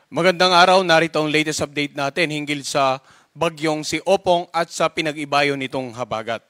Magandang araw, narito ang latest update natin hinggil sa bagyong si Opong at sa pinag-ibayo nitong habagat.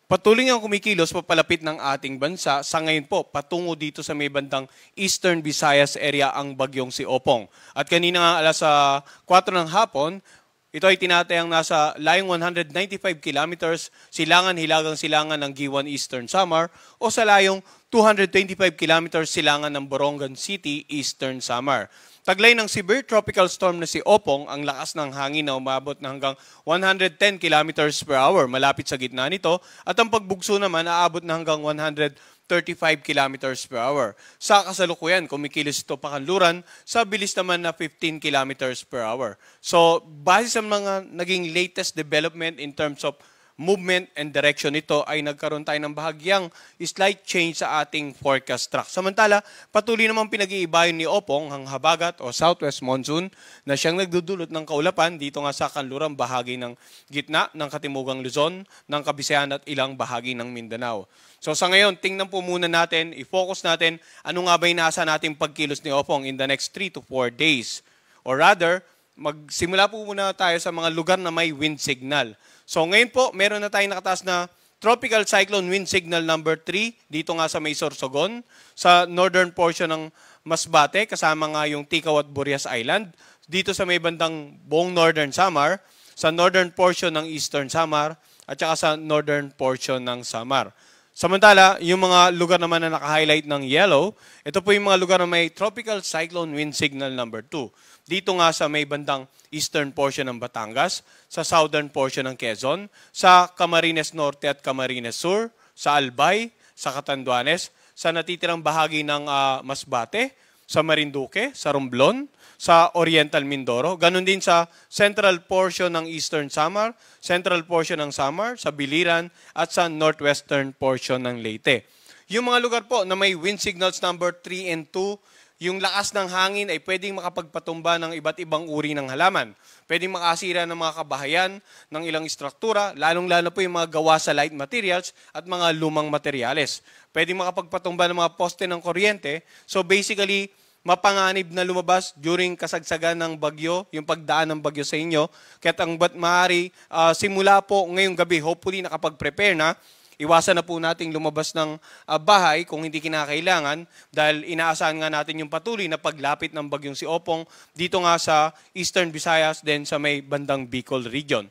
Patuloy ang kumikilos papalapit ng ating bansa. Sa ngayon po, patungo dito sa may bandang Eastern Visayas area ang bagyong si Opong. At kanina nga alas 4 ng hapon, ito ay tinatayang nasa layong 195 kilometers silangan-hilagang silangan ng Giwan Eastern Samar o sa layong 225 kilometers silangan ng Borongan City, Eastern Samar. Taglay ng severe tropical storm na si Opong, ang lakas ng hangin na umabot na hanggang 110 kilometers per hour malapit sa gitna nito at ang pagbugso naman aabot na hanggang 135 kilometers per hour. Sa kasalukuyan, kumikilos ito pakanluran sa bilis naman na 15 kilometers per hour. So, base sa mga naging latest development in terms of movement and direction nito ay nagkaroon tayo ng bahagyang slight change sa ating forecast track. Samantala, patuloy namang pinag-iibayon ni Opong ang habagat o southwest monsoon na siyang nagdudulot ng kaulapan dito nga sa kanlurang bahagi ng gitna ng Katimugang Luzon, ng Kabisayan at ilang bahagi ng Mindanao. So sa ngayon, tingnan po muna natin, i-focus natin ano nga ba inasa nating pagkilos ni Opong in the next 3 to 4 days. Or rather, magsimula po muna tayo sa mga lugar na may wind signal. So ngayon po, meron na tayong nakataas na Tropical Cyclone Wind Signal number 3 dito nga sa may Sorsogon, sa northern portion ng Masbate, kasama nga yung Ticao at Burias Island, dito sa may bandang buong northern Samar, sa northern portion ng eastern Samar, at saka sa northern portion ng Samar. Samantala, yung mga lugar naman na naka-highlight ng yellow, ito po yung mga lugar na may Tropical Cyclone Wind Signal number 2. Dito nga sa may bandang eastern portion ng Batangas, sa southern portion ng Quezon, sa Camarines Norte at Camarines Sur, sa Albay, sa Catanduanes, sa natitirang bahagi ng Masbate, sa Marinduque, sa Romblon, sa Oriental Mindoro, ganun din sa central portion ng Eastern Samar, central portion ng Samar, sa Biliran, at sa northwestern portion ng Leyte. Yung mga lugar po na may wind signals number 3 and 2, yung lakas ng hangin ay pwedeng makapagpatumba ng iba't ibang uri ng halaman. Pwedeng makasira ng mga kabahayan, ng ilang istruktura, lalong-lalo po yung mga gawa sa light materials at mga lumang materyales. Pwedeng makapagpatumba ng mga poste ng kuryente. So basically, mapanganib na lumabas during kasagsagan ng bagyo, yung pagdaan ng bagyo sa inyo. Kaya ang maaari, simula po ngayong gabi, hopefully nakapag-prepare na, iwasan na po nating lumabas ng bahay kung hindi kinakailangan dahil inaasahan nga natin yung patuloy na paglapit ng bagyong si Opong dito nga sa Eastern Visayas then sa may bandang Bicol region.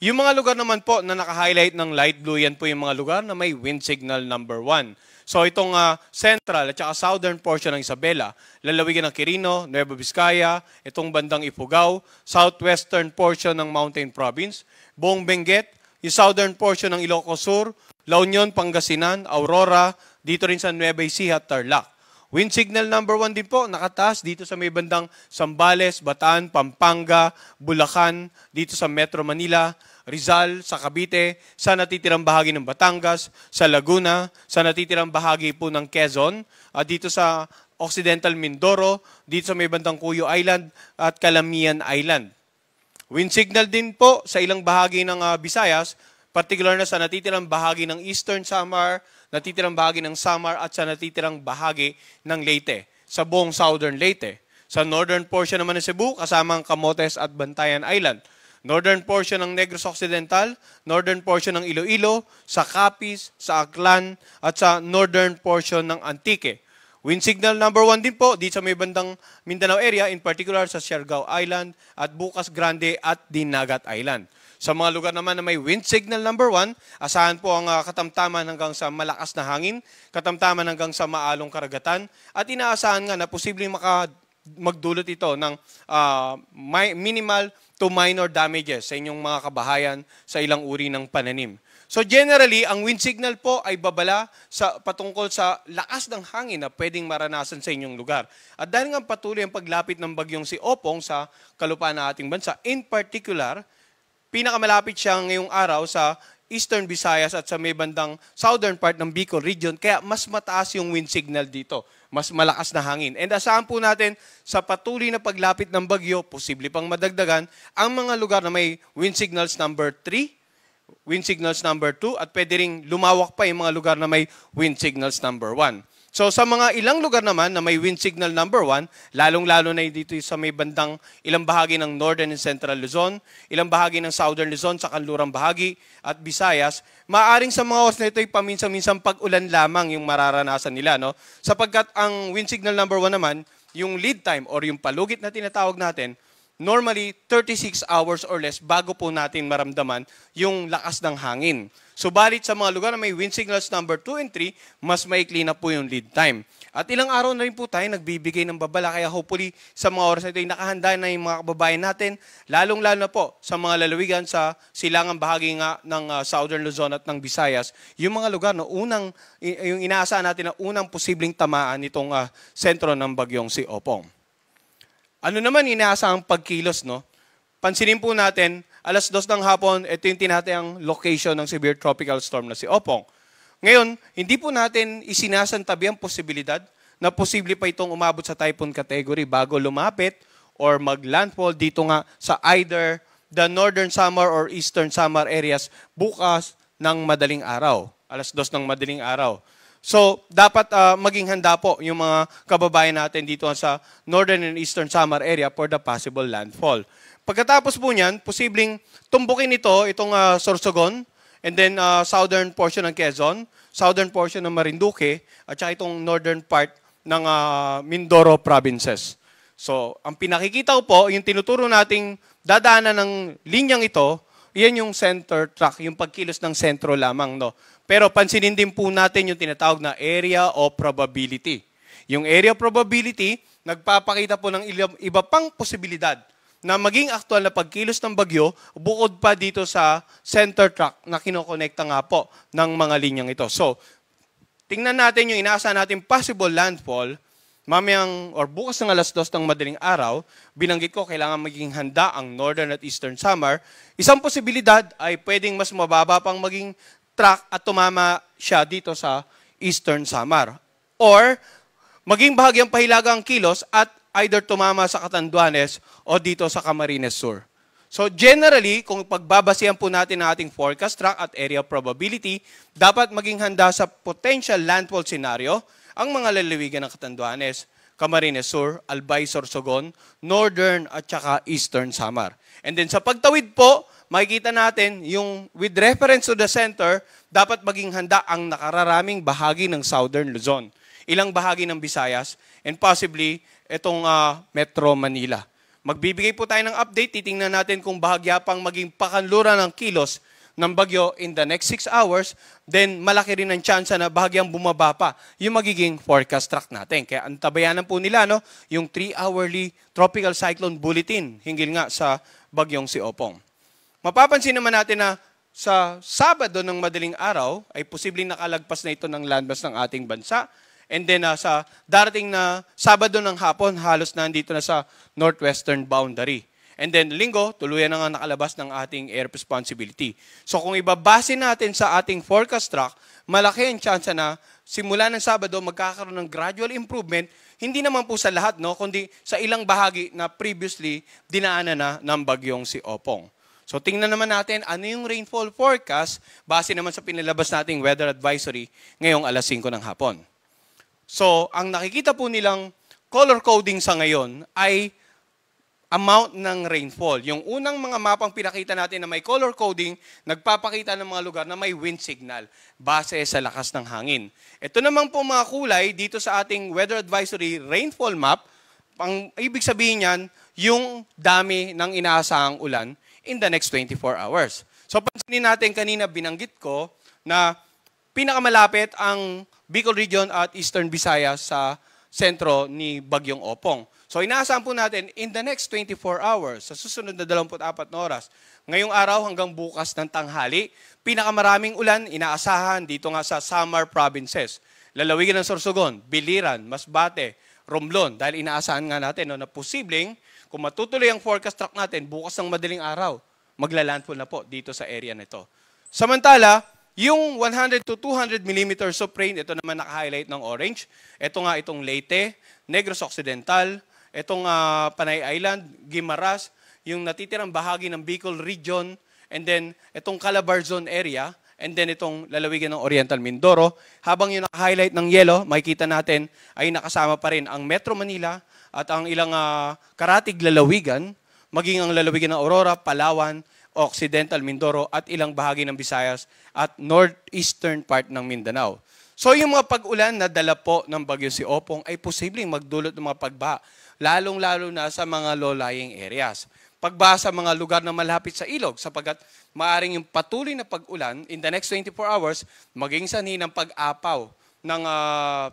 Yung mga lugar naman po na naka-highlight ng light blue, yan po yung mga lugar na may wind signal number 1. So itong central at saka southern portion ng Isabela, lalawigan ng Quirino, Nueva Vizcaya, itong bandang Ifugao, southwestern portion ng Mountain Province, buong Benguet, yung southern portion ng Ilocos Sur, La Union, Pangasinan, Aurora, dito rin sa Nueva Ecija at Tarlac. Wind signal number 1 din po, nakataas dito sa may bandang Zambales, Bataan, Pampanga, Bulacan, dito sa Metro Manila, Rizal, sa Cavite, sa natitirang bahagi ng Batangas, sa Laguna, sa natitirang bahagi po ng Quezon, dito sa Occidental Mindoro, dito sa may bandang Cuyo Island at Calamian Island. Wind signal din po sa ilang bahagi ng Visayas, particular na sa natitirang bahagi ng Eastern Samar, natitirang bahagi ng Samar at sa natitirang bahagi ng Leyte, sa buong southern Leyte. Sa northern portion naman ng Cebu, kasama ang Camotes at Bantayan Island. Northern portion ng Negros Occidental, northern portion ng Iloilo, sa Capiz, sa Aklan, at sa northern portion ng Antique. Wind signal number 1 din po dito sa may bandang Mindanao area, in particular sa Siargao Island at Bukas Grande at Dinagat Island. Sa mga lugar naman na may wind signal number 1, asahan po ang katamtaman hanggang sa malakas na hangin, katamtaman hanggang sa maalong karagatan, at inaasahan nga na posibleng magdulot ito ng minimal to minor damages sa inyong mga kabahayan sa ilang uri ng pananim. So generally, ang wind signal po ay babala patungkol sa lakas ng hangin na pwedeng maranasan sa inyong lugar. At dahil nga patuloy ang paglapit ng bagyong si Opong sa kalupaan ng ating bansa, in particular, pinakamalapit siya ngayong araw sa Eastern Visayas at sa may bandang southern part ng Bicol region, kaya mas mataas yung wind signal dito. Mas malakas na hangin. And asahan po natin sa patuloy na paglapit ng bagyo, posible pang madagdagan, ang mga lugar na may wind signals number 3, wind signals number 2, at pwede ring lumawak pa yung mga lugar na may wind signals number 1. So sa mga ilang lugar naman na may wind signal number 1, lalong-lalo na dito sa may bandang ilang bahagi ng Northern and Central Luzon, ilang bahagi ng Southern Luzon sa kanlurang bahagi at Visayas, maaring sa mga oras na ito ay paminsan-minsan pag-ulan lamang yung mararanasan nila. No? Sapagkat ang wind signal number 1 naman, yung lead time or yung palugit na tinatawag natin, normally 36 hours or less bago po natin maramdaman yung lakas ng hangin. Subalit sa mga lugar na may wind signals number 2 and 3, mas maikli na po yung lead time. At ilang araw na rin po tayo nagbibigay ng babala, kaya hopefully sa mga oras na ito ay nakahanda na yung mga kababayan natin, lalong-lalo na po sa mga lalawigan sa silangang bahagi nga ng Southern Luzon at ng Visayas, yung mga lugar na yung inaasahan natin na unang posibleng tamaan nitong sentro ng bagyong si Opong. Ano naman inaasahang pagkilos, no? Pansinin po natin, 2:00 ng hapon, ito yung tinatayang location ng severe tropical storm na si Opong. Ngayon, hindi po natin isinasantabi ang posibilidad na posible pa itong umabot sa typhoon category bago lumapit or mag-landfall dito nga sa either the Northern Samar or Eastern Samar areas bukas ng madaling araw, 2:00 ng madaling araw. So, dapat maging handa po yung mga kababayan natin dito sa Northern and Eastern Samar area for the possible landfall. Pagkatapos po niyan, posibleng tumbukin itong Sorsogon, and then southern portion ng Quezon, southern portion ng Marinduque, at saka itong northern part ng Mindoro provinces. So, ang pinakikita ko po, yung tinuturo nating dadaanan ng linyang ito, yan yung center track, yung pagkilos ng sentro lamang, no? Pero pansinin din po natin yung tinatawag na area of probability. Yung area of probability, nagpapakita po ng iba pang posibilidad na maging aktual na pagkilos ng bagyo bukod pa dito sa center track na kinokonekta nga po ng mga linyang ito. So, tingnan natin yung inaasahan natin possible landfall mamayang or bukas ng 2:00 ng madaling araw. Binanggit ko, kailangan maging handa ang Northern at Eastern Samar. Isang posibilidad ay pwedeng mas mababa pang maging track at tumama siya dito sa Eastern Samar. Or maging bahagyang pahilagang kilos at either tumama sa Catanduanes o dito sa Camarines Sur. So generally, kung pagbabasihan po natin ang ating forecast track at area probability, dapat maging handa sa potential landfall scenario ang mga lalawigan ng Catanduanes, Camarines Sur, Albay, Sorsogon, Northern at saka Eastern Samar. And then sa pagtawid po, makikita natin yung with reference to the center, dapat maging handa ang nakararaming bahagi ng Southern Luzon, ilang bahagi ng Visayas, and possibly itong Metro Manila. Magbibigay po tayo ng update, titingnan natin kung bahagya pang maging pakanluran ng kilos ng bagyo in the next 6 hours, then malaki rin ang chance na bahagyang bumaba pa yung magiging forecast track natin. Kaya antabayanan po nila yung 3-hourly tropical cyclone bulletin hinggil nga sa bagyong si Opong. Mapapansin naman natin na sa Sabado ng madaling araw ay posibleng nakalagpas na ito ng landmass ng ating bansa. And then sa darating na Sabado ng hapon, halos nandito na sa northwestern boundary. And then Linggo, tuluyan na nga nakalabas ng ating air responsibility. So kung ibabase natin sa ating forecast track, malaki ang chance na simula ng Sabado magkakaroon ng gradual improvement, hindi naman po sa lahat, kundi sa ilang bahagi na previously dinaanan na ng bagyong si Opong. So tingnan naman natin ano yung rainfall forecast base naman sa pinilabas nating weather advisory ngayong 5:00 ng hapon. So ang nakikita po nilang color coding sa ngayon ay amount ng rainfall. Yung unang mga mapang pinakita natin na may color coding, nagpapakita ng mga lugar na may wind signal base sa lakas ng hangin. Ito naman po mga kulay dito sa ating weather advisory rainfall map, ang ibig sabihin niyan, yung dami ng inaasahang ulan in the next 24 hours. So pansinin natin kanina binanggit ko na pinakamalapit ang Bicol Region at Eastern Visayas sa sentro ni Bagyong Opong. So inaasahan po natin in the next 24 hours, sa susunod na 24 na oras, ngayong araw hanggang bukas ng tanghali, pinakamaraming ulan inaasahan dito nga sa Samar provinces. Lalawigan ng Sorsogon, Biliran, Masbate, Romblon, dahil inaasahan nga natin na posibleng kung matutuloy ang forecast track natin bukas ng madaling araw, maglalandfall na po dito sa area nito. Samantala, yung 100 to 200 millimeters of rain, ito naman naka-highlight ng orange. Ito nga itong Leyte, Negros Occidental, itong Panay Island, Guimaras, yung natitirang bahagi ng Bicol Region, and then itong Calabarzon area, and then itong lalawigan ng Oriental Mindoro. Habang yung naka-highlight ng yellow, makikita natin ay nakasama pa rin ang Metro Manila at ang ilang karatig lalawigan, maging ang lalawigan ng Aurora, Palawan, Occidental Mindoro at ilang bahagi ng Visayas at northeastern part ng Mindanao. So yung mga pag-ulan na dala po ng bagyo si Opong ay posibleng magdulot ng mga pagbaha, lalong-lalo na sa mga low-lying areas. Pagbaha sa mga lugar na malapit sa ilog sapagkat maaring yung patuloy na pag-ulan in the next 24 hours maging sanhi ng pag-apaw ng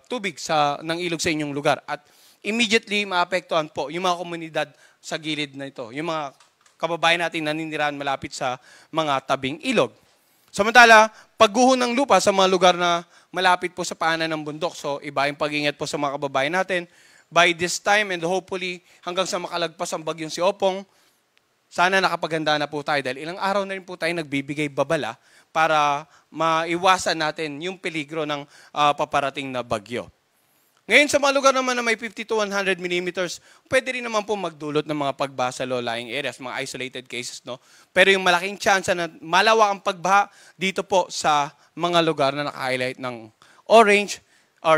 tubig ng ilog sa inyong lugar at immediately maapektuhan po yung mga komunidad sa gilid na ito, yung mga kababayan natin naninirahan malapit sa mga tabing ilog. Samantala, pagguho ng lupa sa mga lugar na malapit po sa paanan ng bundok, so iba yung pag-ingat po sa mga kababayan natin. By this time and hopefully hanggang sa makalagpas ang bagyong si Opong, sana nakapaganda na po tayo dahil ilang araw na rin po tayo nagbibigay babala para maiwasan natin yung peligro ng paparating na bagyo. Ngayon sa mga lugar naman na may 50 to 100 millimeters, pwede rin naman po magdulot ng mga pagbaha sa low-lying areas, mga isolated cases, no? Pero yung malaking chance na malawak ang pagbaha dito po sa mga lugar na naka-highlight ng orange or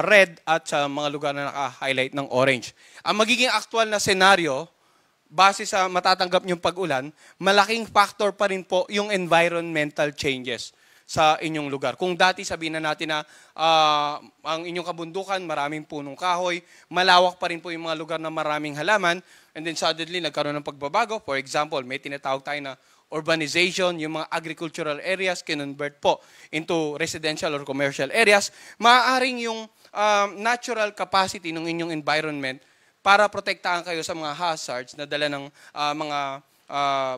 red at sa mga lugar na naka-highlight ng orange. Ang magiging actual na senaryo, base sa matatanggap niyong pag-ulan, malaking factor pa rin po yung environmental changes sa inyong lugar. Kung dati sabihin na natin na ang inyong kabundukan, maraming punong kahoy, malawak pa rin po yung mga lugar na maraming halaman, and then suddenly nagkaroon ng pagbabago. For example, may tinatawag tayo na urbanization, yung mga agricultural areas, kinonvert po into residential or commercial areas, maaaring yung natural capacity ng inyong environment para protektahan kayo sa mga hazards na dala ng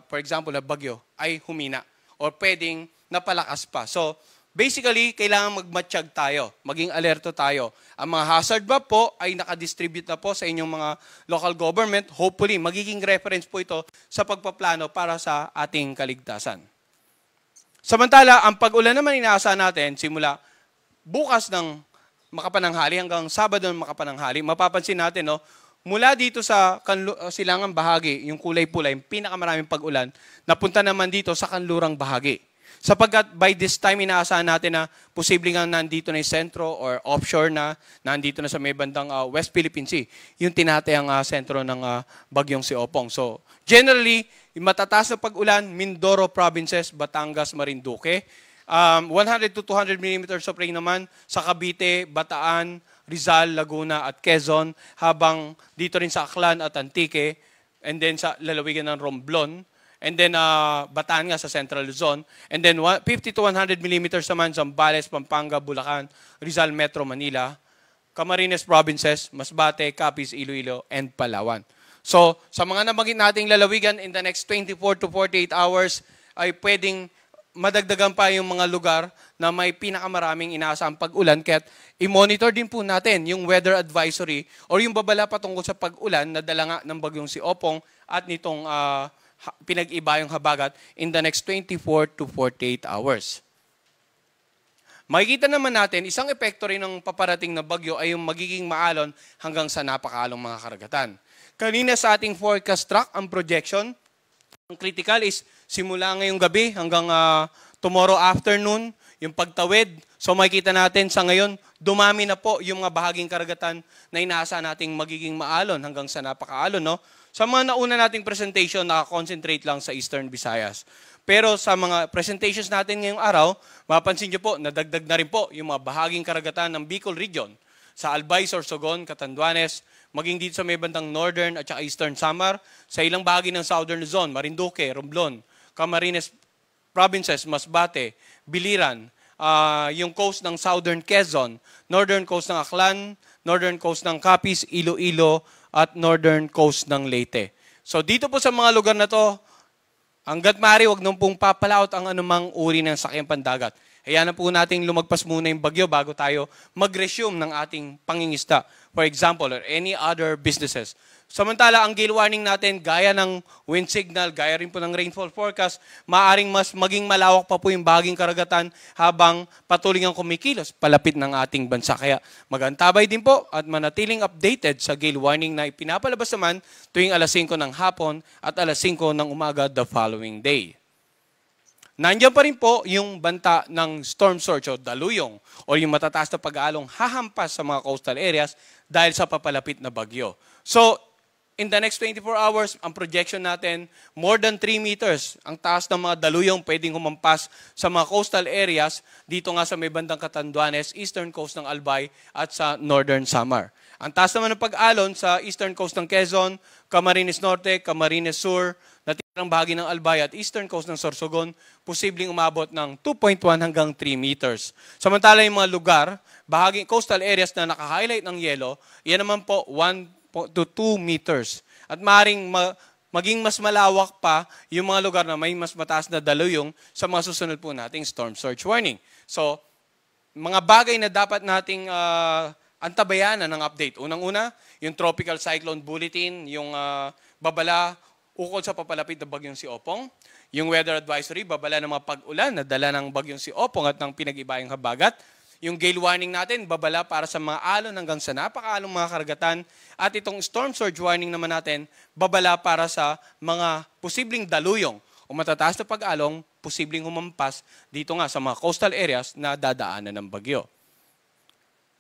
for example, na bagyo ay humina or pwedeng napalakas pa. So, basically, kailangan magmatsyag tayo, maging alerto tayo. Ang mga hazard map po ay nakadistribute na po sa inyong mga local government. Hopefully, magiging reference po ito sa pagpaplano para sa ating kaligtasan. Samantala, ang pag-ulan naman inaasahan natin simula bukas ng makapananghali hanggang Sabado ng makapananghali. Mapapansin natin, no, mula dito sa silangang bahagi, yung kulay pula, yung pinakamaraming pag-ulan, napunta naman dito sa kanlurang bahagi. Sapagkat by this time, inaasahan natin na posibleng nga nandito na yung sentro or offshore na, nandito na sa may bandang West Philippine Sea, yung tinatayang sentro ng bagyong si Opong. So, generally, yung matataas na pag-ulan, Mindoro provinces, Batangas, Marinduque. 100 to 200 millimeters of rain naman sa Cavite, Bataan, Rizal, Laguna at Quezon, habang dito rin sa Aklan at Antique, and then sa lalawigan ng Romblon, and then Bataan nga sa Central Luzon, and then 50 to 100 millimeters naman sa Zambales, Pampanga, Bulacan, Rizal, Metro Manila, Camarines Provinces, Masbate, Capiz, Iloilo, and Palawan. So, sa mga nabanggit nating lalawigan, in the next 24 to 48 hours, ay pwedeng madagdagan pa yung mga lugar na may pinakamaraming inaasahang pag-ulan. Kaya i-monitor din po natin yung weather advisory or yung babala patungkol sa pag-ulan na dala nga ng bagyong si Opong at nitong pinag-iba yung habagat in the next 24 to 48 hours. Makikita naman natin, isang epekto rin ng paparating na bagyo ay yung magiging maalon hanggang sa napakalong mga karagatan. Kanina sa ating forecast track, ang projection, ang critical is simula ngayong gabi hanggang tomorrow afternoon, yung pagtawid. So makikita natin sa ngayon, dumami na po yung mga bahaging karagatan na inaasahan nating magiging maalon hanggang sa napakaalon, no? Sa mga nauna nating presentation, nakakonsentrate lang sa Eastern Visayas. Pero sa mga presentations natin ngayong araw, mapapansin nyo po, nadagdag na rin po yung mga bahaging karagatan ng Bicol Region. Sa Albay, Sorsogon, Catanduanes, maging dito sa may bandang Northern at saka Eastern Samar, sa ilang bahagi ng Southern Luzon, Marinduque, Romblon, Camarines Provinces, Masbate, Biliran, yung coast ng Southern Quezon, Northern coast ng Aklan, Northern coast ng Capiz, Iloilo, at Northern coast ng Leyte. So dito po sa mga lugar na to, hanggat maaari, wag nung pong papalaot ang anumang uri ng sakyang pandagat. Hayaan na po nating lumagpas muna yung bagyo bago tayo mag-resume ng ating pangingista. For example, or any other businesses. Samantala, ang gale warning natin, gaya ng wind signal, gaya rin po ng rainfall forecast, maaaring mas maging malawak pa po yung bahaging karagatan habang patuloy ang kumikilos palapit ng ating bansa. Kaya magantabay din po at manatiling updated sa gale warning na ipinapalabas naman tuwing alas 5 ng hapon at alas 5 ng umaga the following day. Nandiyan pa rin po yung banta ng storm surge o daluyong o yung matataas na pag-aalong hahampas sa mga coastal areas dahil sa papalapit na bagyo. So, in the next 24 hours, ang projection natin, more than 3 meters ang taas ng mga daluyong pwedeng humampas sa mga coastal areas dito nga sa may bandang Catanduanes, eastern coast ng Albay at sa northern Samar. Ang taas naman ng pag-alon sa eastern coast ng Quezon, Camarines Norte, Camarines Sur, natirang bahagi ng Albay at eastern coast ng Sorsogon, posibleng umabot ng 2.1 hanggang 3 meters. Samantala yung mga lugar, bahagi coastal areas na naka-highlight ng yellow, yan naman po 1 to 2 meters. At maaaring maging mas malawak pa yung mga lugar na may mas mataas na daluyong sa mga susunod po nating storm surge warning. So, mga bagay na dapat nating antabayanan ng update. Unang-una, yung Tropical Cyclone Bulletin, yung babala ukol sa papalapit na bagyong si Opong. Yung Weather Advisory, babala ng mga pag-ulan na dala ng bagyong si Opong at ng pinag-ibayang habagat. Yung gale warning natin, babala para sa mga alon hanggang sa napakaalong mga karagatan. At itong storm surge warning naman natin, babala para sa mga posibleng daluyong o matataas na pag-along, posibleng humampas dito nga sa mga coastal areas na dadaanan ng bagyo.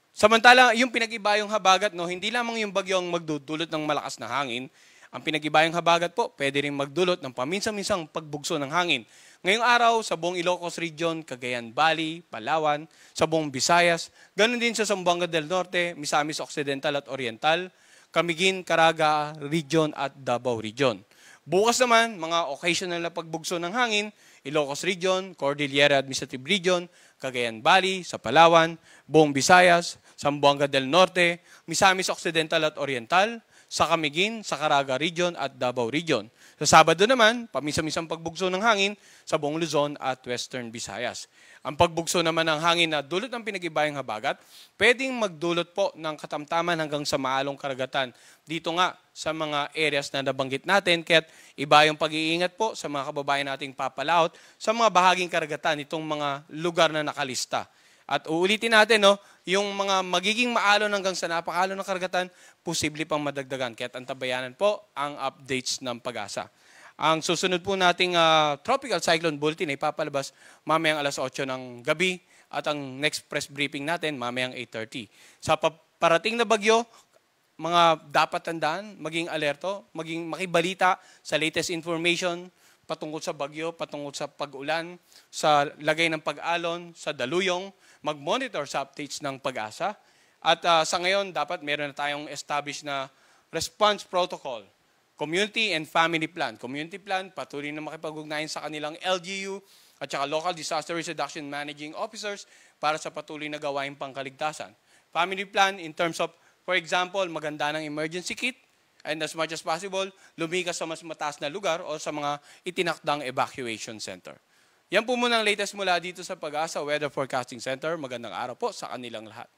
Samantala, yung pinag-ibayong habagat, no, hindi lamang yung bagyo ang magdudulot ng malakas na hangin. Ang pinag-ibayong habagat po, pwede rin magdulot ng paminsan-minsang pagbugso ng hangin. Ngayong araw, sa buong Ilocos Region, Cagayan Valley, Palawan, sa buong Visayas, ganun din sa Zamboanga del Norte, Misamis Occidental at Oriental, Camiguin, Caraga Region at Davao Region. Bukas naman, mga occasional na pagbugso ng hangin, Ilocos Region, Cordillera Administrative Region, Cagayan Valley, sa Palawan, buong Visayas, Zamboanga del Norte, Misamis Occidental at Oriental, sa Camiguin, sa Caraga Region at Davao Region. Sa Sabado naman, paminsan-minsang pagbugso ng hangin sa buong Luzon at Western Visayas. Ang pagbugso naman ng hangin na dulot ng pinag-ibayang habagat, pwedeng magdulot po ng katamtaman hanggang sa maalong karagatan. Dito nga sa mga areas na nabanggit natin, kaya't iba yung pag-iingat po sa mga kababayan nating papalaot sa mga bahaging karagatan, itong mga lugar na nakalista. At uulitin natin, no, yung mga magiging maalon hanggang sa napakalon ng karagatan, posible pang madagdagan. Kaya't antabayanan po ang updates ng Pag-asa. Ang susunod po nating Tropical Cyclone Bulletin ay papalabas mamayang alas 8 ng gabi at ang next press briefing natin mamayang 8:30. Sa parating na bagyo, mga dapat tandaan, maging alerto, maging makibalita sa latest information patungkol sa bagyo, patungkol sa pag-ulan, sa lagay ng pag-alon, sa daluyong, mag-monitor sa updates ng Pag-asa. At sa ngayon, dapat meron na tayong established na response protocol, community and family plan. Community plan, patuloy na makipag-ugnayan sa kanilang LGU at saka local disaster risk reduction managing officers para sa patuloy na gawaing pangkaligtasan. Family plan in terms of, for example, maganda ng emergency kit, and as much as possible, lumikas sa mas mataas na lugar o sa mga itinakdang evacuation center. Yan po muna ang latest mula dito sa Pag-asa Weather Forecasting Center. Magandang araw po sa kanilang lahat.